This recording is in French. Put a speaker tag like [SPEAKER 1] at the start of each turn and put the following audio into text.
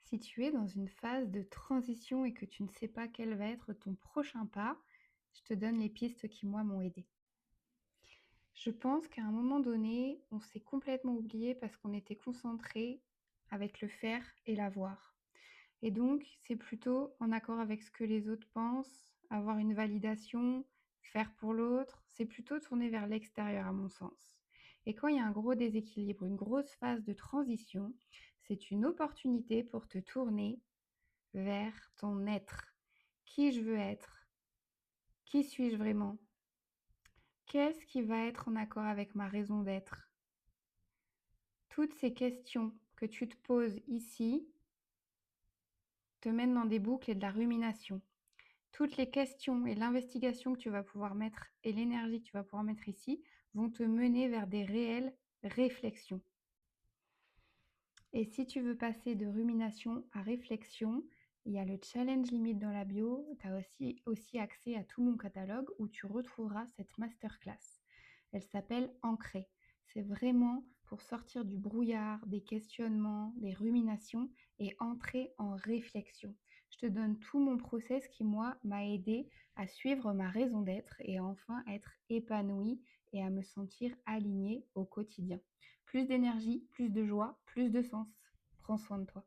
[SPEAKER 1] Si tu es dans une phase de transition et que tu ne sais pas quel va être ton prochain pas, je te donne les pistes qui, moi, m'ont aidée. Je pense qu'à un moment donné, on s'est complètement oublié parce qu'on était concentré avec le faire et l'avoir. Et donc, c'est plutôt en accord avec ce que les autres pensent, avoir une validation, faire pour l'autre, c'est plutôt tourné vers l'extérieur à mon sens. Et quand il y a un gros déséquilibre, une grosse phase de transition, c'est une opportunité pour te tourner vers ton être. Qui je veux être? Qui suis-je vraiment? Qu'est-ce qui va être en accord avec ma raison d'être? Toutes ces questions que tu te poses ici te mènent dans des boucles et de la rumination. Toutes les questions et l'investigation que tu vas pouvoir mettre et l'énergie que tu vas pouvoir mettre ici vont te mener vers des réelles réflexions. Et si tu veux passer de rumination à réflexion, il y a le challenge limite dans la bio. Tu as aussi accès à tout mon catalogue où tu retrouveras cette masterclass. Elle s'appelle Ancré. C'est vraiment pour sortir du brouillard, des questionnements, des ruminations et entrer en réflexion. Je te donne tout mon process qui, moi, m'a aidé à suivre ma raison d'être et à enfin être épanouie et à me sentir alignée au quotidien. Plus d'énergie, plus de joie, plus de sens. Prends soin de toi.